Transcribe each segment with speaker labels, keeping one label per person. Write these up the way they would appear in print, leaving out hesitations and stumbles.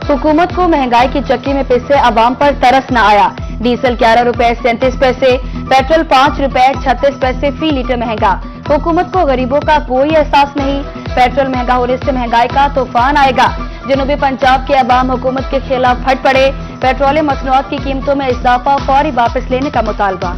Speaker 1: हुकूमत को महंगाई की चक्की में पिसे अवाम पर तरस न आया। डीजल 11 रुपए 37 पैसे, पेट्रोल 5 रुपए 36 पैसे फी लीटर महंगा। हुकूमत को गरीबों का कोई एहसास नहीं। पेट्रोल महंगा होने से महंगाई का तूफान आएगा। जनूबी पंजाब के अवाम हुकूमत के खिलाफ फट पड़े। पेट्रोलियम मसनूआत की कीमतों में इजाफा फौरी वापस लेने का मुतालबा।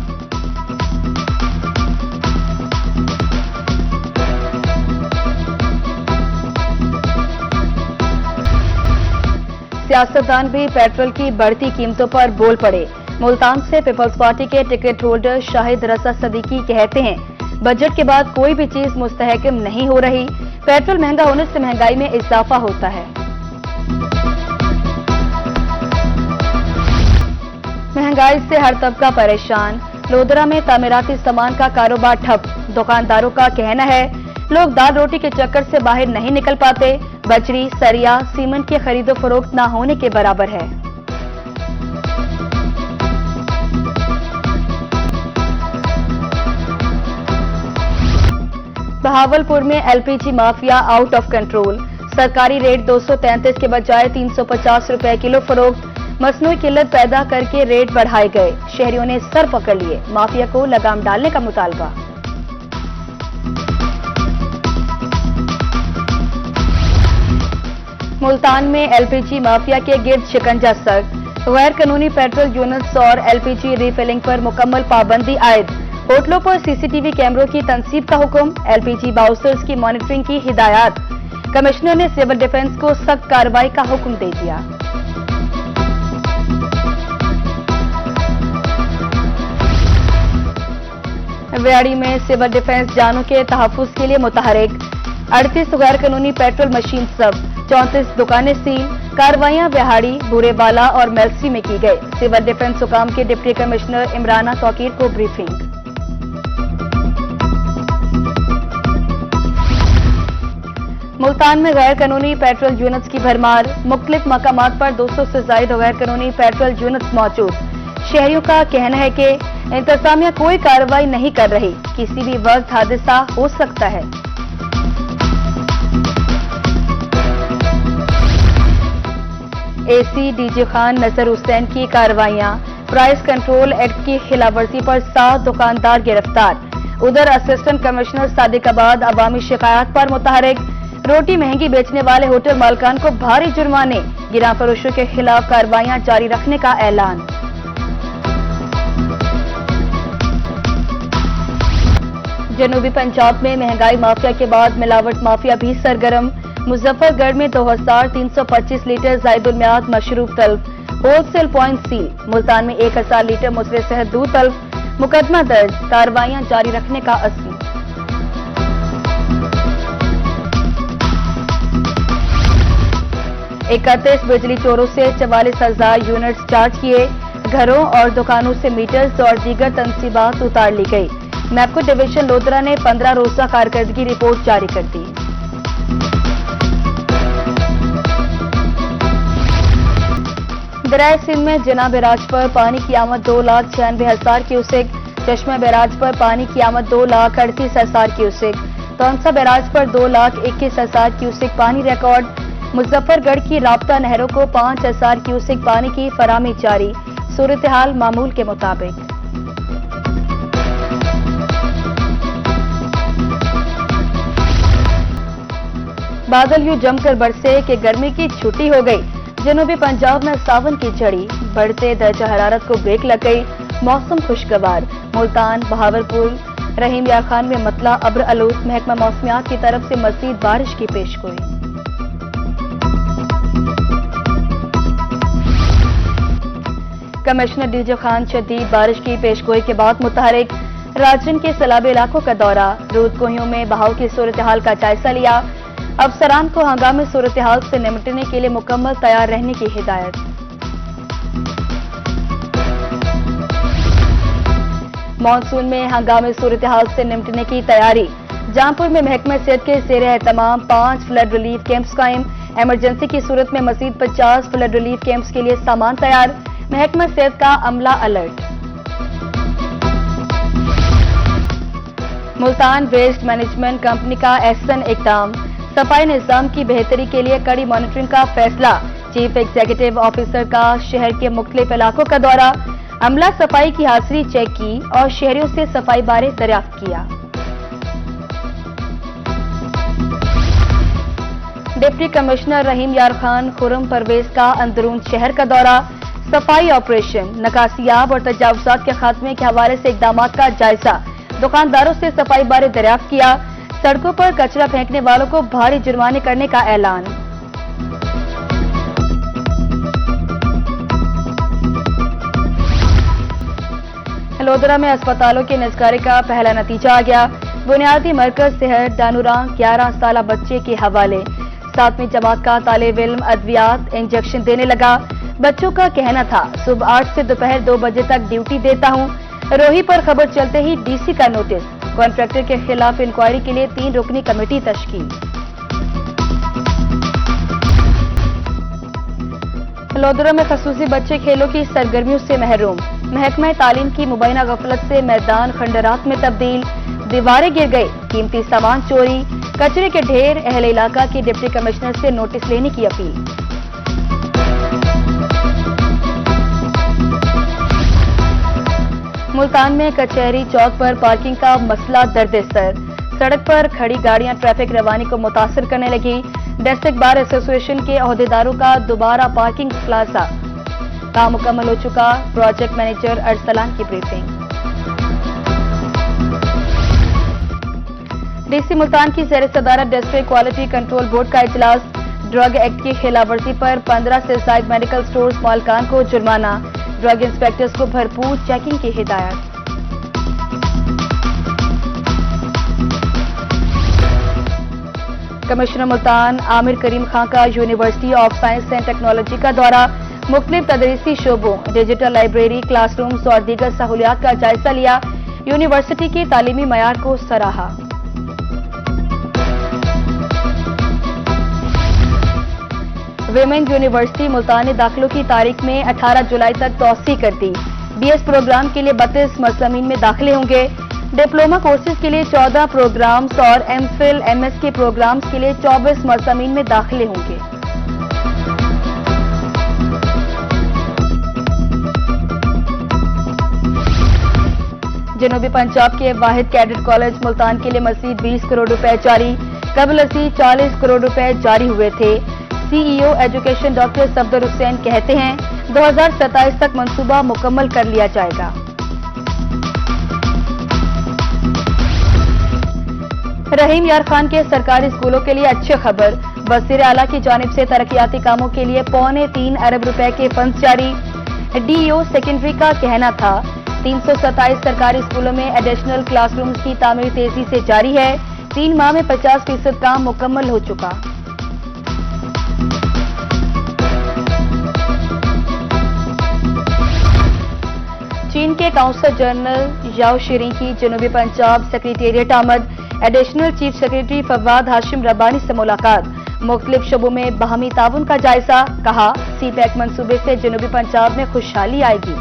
Speaker 1: सियासतदान भी पेट्रोल की बढ़ती कीमतों पर बोल पड़े। मुल्तान से पीपल्स पार्टी के टिकट होल्डर शाहिद रजा सदीकी कहते हैं, बजट के बाद कोई भी चीज मुस्तहकम नहीं हो रही। पेट्रोल महंगा होने से महंगाई में इजाफा होता है। महंगाई से हर तबका परेशान। लोधरा में तामीराती सामान का कारोबार ठप। दुकानदारों का कहना है, लोग दाल रोटी के चक्कर से बाहर नहीं निकल पाते। बजरी, सरिया, सीमेंट की खरीदो फरोख्त न होने के बराबर है। बहावलपुर में LPG mafia out of control. सरकारी रेट 233 के बजाय 350 रुपए किलो फरोख्त। मसनूई किल्लत पैदा करके रेट बढ़ाए गए। शहरियों ने सर पकड़ लिए। माफिया को लगाम डालने का मुतालबा। मुल्तान में एलपीजी माफिया के गिर्द शिकंजा सख्त। गैर कानूनी पेट्रोल यूनिट्स और एलपीजी रीफिलिंग पर मुकम्मल पाबंदी आयद। होटलों पर सीसीटीवी कैमरों की तनसीब का हुक्म। एलपीजी बाउसर्स की मॉनिटरिंग की हिदायत। कमिश्नर ने सिविल डिफेंस को सख्त कार्रवाई का हुक्म दे दिया। रेवाड़ी में सिविल डिफेंस जानों के तहफ्फुज के लिए मुतहरिक। 38 गैर कानूनी पेट्रोल मशीन सब, 34 दुकानें सील। कार्रवाइयां बिहाड़ी, बुरेवाला और मेलसी में की गई। सिविल डिफेंस हुकाम के डिप्टी कमिश्नर इमराना तौकीर को ब्रीफिंग। मुल्तान में गैर कानूनी पेट्रोल यूनिट्स की भरमार। मुख्तलिफ मकामात पर 200 से ज्यादा गैर कानूनी पेट्रोल यूनिट्स मौजूद। शहरियों का कहना है कि इंतजामिया कोई कार्रवाई नहीं कर रही। किसी भी वक्त हादसा हो सकता है। एसी डीजे खान नजर हुसैन की कार्रवाइयां। प्राइस कंट्रोल एक्ट की खिलाफवर्जी पर 7 दुकानदार गिरफ्तार। उधर असिस्टेंट कमिश्नर सादिकाबाद अवामी शिकायत पर मुतहरिक। रोटी महंगी बेचने वाले होटल मालकान को भारी जुर्माने। गिरा फरोशों के खिलाफ कार्रवाइयां जारी रखने का ऐलान। जनूबी पंजाब में महंगाई माफिया के बाद मिलावट माफिया भी सरगर्म। मुजफ्फरगढ़ में 2325 लीटर जायदुल मियाद मशरूब तल्फ। Wholesale point seal. मुल्तान में 1000 लीटर मुसरे सेहत दूध तल्फ। मुकदमा दर्ज। कार्रवाइयां जारी रखने का अज़्म। 31 बिजली चोरों से 44,000 यूनिट्स चार्ज किए। घरों और दुकानों से मीटर्स और दीगर तनसीबात उतार ली गई। मैपको डिवीजन लोधरा ने 15 रोजा कारकर्दगी रिपोर्ट जारी कर दी। दरियाए सिंध में जना बैराज पर पानी की आमद 2,96,000 क्यूसेक। चश्मा बैराज पर पानी की आमद 2,38,000 क्यूसेक। तौंसा बैराज पर 2,21,000 क्यूसेक पानी रिकॉर्ड। मुजफ्फरगढ़ की राब्ता नहरों को 5,000 क्यूसेक पानी की फराहमी जारी। सूरत हाल मामूल के मुताबिक। बादल यूं जमकर बरसे कि गर्मी की छुट्टी हो गई। जनूबी पंजाब में सावन की झड़ी। बढ़ते दर्जा हरारत को ब्रेक लग गई। मौसम खुशगवार। मुल्तान, बहावलपुर, रहीम यार खान में मतला अब्र आलूद। महकमा मौसमियात की तरफ से मजीद बारिश की पेशगोई। कमिश्नर डीजे खान शदीद बारिश की पेशगोई के बाद मुतहरिक। राजन के सैलाबी इलाकों का दौरा। रूद कोहियों में बहाव की सूरत हाल का जायजा लिया। अफसरान को हंगामी सूरत हाल से निपटने के लिए मुकम्मल तैयार रहने की हिदायत। मानसून में हंगामी सूरत हाल से निपटने की तैयारी। जामपुर में महकमा सेहत के ज़ेर एहतमाम 5 फ्लड रिलीफ कैंप्स कायम। इमरजेंसी की सूरत में मजीद 50 फ्लड रिलीफ कैंप्स के लिए सामान तैयार। महकमा सेहत का अमला alert. Multan waste management company का एहसन इकदाम। सफाई निजाम की बेहतरी के लिए कड़ी मॉनिटरिंग का फैसला। चीफ एग्जीक्यूटिव ऑफिसर का शहर के मुख्तलिफ इलाकों का दौरा, अमला सफाई की हाजिरी चेक की और शहरियों से सफाई बारे दरियाफ्त किया। डिप्टी कमिश्नर रहीम यार खान खुर्रम परवेज का अंदरून शहर का दौरा, सफाई ऑपरेशन, नकासियाब और तजावुजात के खात्मे के हवाले से इकदाम का जायजा, दुकानदारों से सफाई बारे दरियाफ्त किया। सड़कों पर कचरा फेंकने वालों को भारी जुर्माने करने का ऐलान। लोधरा में अस्पतालों के निजकारी का पहला नतीजा आ गया। बुनियादी मरकज सेहत दानुरा 11 साल बच्चे के हवाले, 7वीं जमात का तालिब इल्म अद्वियात इंजेक्शन देने लगा। बच्चों का कहना था सुबह 8 से दोपहर 2 बजे तक ड्यूटी देता हूं। रोही पर खबर चलते ही डीसी का नोटिस, कॉन्ट्रैक्टर के खिलाफ इंक्वायरी के लिए 3 रुकनी कमेटी तश्कील। लोधरा में खसूसी बच्चे खेलों की सरगर्मियों से महरूम, महकमा तालीम की मुबैना गफलत से मैदान खंडरात में तब्दील, दीवारें गिर गई, कीमती सामान चोरी, कचरे के ढेर। अहले इलाका की डिप्टी कमिश्नर से नोटिस लेने की अपील। मुल्तान में कचहरी चौक पर पार्किंग का मसला दर्द सर, सड़क पर खड़ी गाड़ियां ट्रैफिक रवानी को मुतासर करने लगी। डिस्ट्रिक्ट बार एसोसिएशन के अहदेदारों का दोबारा पार्किंग प्लाजा काम मुकम्मल हो चुका, प्रोजेक्ट मैनेजर अरसलान की ब्रीफिंग। डीसी मुल्तान की ज़ेर सदारत डिस्ट्रिक्ट क्वालिटी कंट्रोल बोर्ड का इजलास, ड्रग एक्ट की खिलाफवर्जी पर 15 से ज़ायद मेडिकल स्टोर्स मालिकान को जुर्माना, ड्रग इंस्पेक्टर्स को भरपूर चेकिंग की हिदायत। कमिश्नर मुल्तान आमिर करीम खान का university of science and technology का दौरा, मुख्तलिफ तदरीसी शोबों, डिजिटल लाइब्रेरी, क्लासरूम्स और दीगर सहूलियात का जायजा लिया। यूनिवर्सिटी की तालीमी मयार को सराहा। विमेन यूनिवर्सिटी मुल्तान ने दाखिलों की तारीख में 18 जुलाई तक तौसी कर दी। बीएस प्रोग्राम के लिए 32 मज़ामीन में दाखिले होंगे। डिप्लोमा कोर्सेज के लिए 14 प्रोग्राम्स और एमफिल एमएस के प्रोग्राम्स के लिए 24 मज़ामीन में दाखिले होंगे। जनूबी पंजाब के वाहिद कैडेट कॉलेज मुल्तान के लिए मज़ीद 20 करोड़ रुपए जारी, कबल अज़ीद 40 करोड़ रुपए जारी हुए थे। CEO education doctor Safdar Hussain कहते हैं 2027 तक मंसूबा मुकम्मल कर लिया जाएगा। रहीम यार खान के सरकारी स्कूलों के लिए अच्छी खबर, वज़ीर आला की जानिब से तरक्याती कामों के लिए 3.25 अरब रुपए के फंड जारी। डीईओ सेकेंडरी का कहना था 327 सरकारी स्कूलों में एडिशनल क्लासरूम्स की तामीर तेजी से जारी है। 3 माह में 50% काम मुकम्मल हो चुका। चीन के काउंसल जनरल याओ शीरिंग की जनूबी पंजाब सेक्रेटेरिएट आमद, additional chief secretary Fawad Hashim Rabbani से मुलाकात, मुख्तलिफ शोबों में बाहमी ताउन का जायजा, कहा सीपैक मंसूबे से जनूबी पंजाब में खुशहाली आएगी।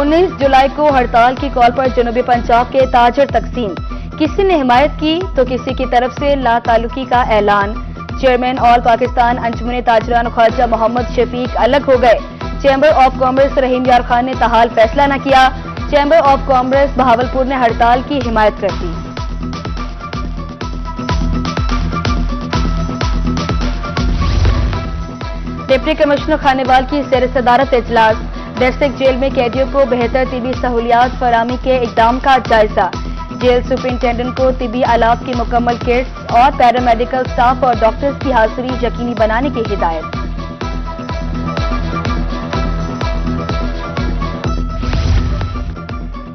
Speaker 1: उन्नीस जुलाई को हड़ताल की कॉल पर जनूबी पंजाब के ताजर तकसीम, किसी ने हिमायत की तो किसी की तरफ से लाताल्लुकी का ऐलान। चेयरमैन ऑल पाकिस्तान अंजुमन ताजरान ख्वाजा मोहम्मद शफीक अलग हो गए। चैम्बर ऑफ कॉमर्स रहीम यार खान ने ताहाल फैसला न किया। चैम्बर ऑफ कॉमर्स बहावलपुर ने हड़ताल की हिमायत कर दी। डिप्टी कमिश्नर खानेवाल की ज़ेर सदारत इजलास, डिस्ट्रिक्ट जेल में कैदियों को बेहतर तिबी सहूलियात फराहमी के इकदाम का जायजा। जेल सुपरिंटेंडेंट को तिबी आलात की मुकम्मल किट्स और पैरामेडिकल स्टाफ और डॉक्टर्स की हाजिरी यकीनी बनाने की हिदायत।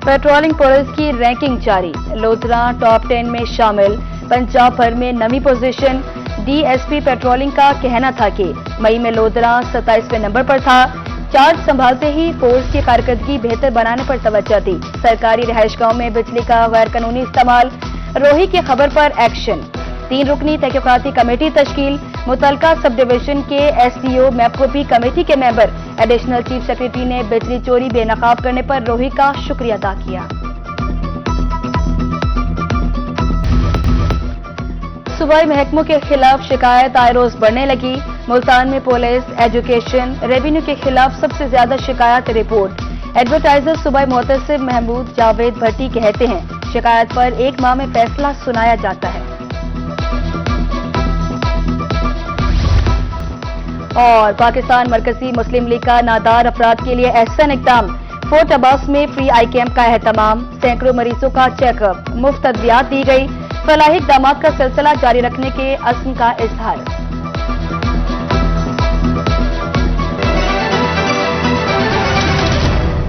Speaker 1: पेट्रोलिंग पुलिस की रैंकिंग जारी, लोधरा टॉप 10 में शामिल, पंजाब भर में नवी पोजीशन। डीएसपी पेट्रोलिंग का कहना था कि मई में लोधरा 27वें नंबर पर था। चार्ज संभालते ही फोर्स की कारकर्दगी बेहतर बनाने पर तवज्जो दी। सरकारी रिहाइश गांव में बिजली का गैर कानूनी इस्तेमाल, रोही की खबर पर एक्शन। 3 रुकनी तहकीकाती कमेटी तश्कील, मुतलका सब डिवीजन के एसडीओ मैपकोपी कमेटी के मेंबर। एडिशनल चीफ सेक्रेटरी ने बिजली चोरी बेनकाब करने पर रोही का शुक्रिया अदा किया। सूबाई महकमों के खिलाफ शिकायत आए रोज बढ़ने लगी। मुल्तान में पुलिस, एजुकेशन, रेवेन्यू के खिलाफ सबसे ज्यादा शिकायत रिपोर्ट। एडवर्टाइजर सूबाई मुहतसिब महमूद जावेद भट्टी कहते हैं, शिकायत पर 1 माह में फैसला सुनाया जाता है। और पाकिस्तान मरकजी मुस्लिम लीग का नादार अफराद के लिए एहसन इक़दाम। फोर्ट अब्बास में फ्री आई कैंप का एहतमाम, सैकड़ों मरीजों का चेकअप, मुफ्त अद्वियात दी गई। फलाही इक़दामात का सिलसिला जारी रखने के अज़्म का इज़हार।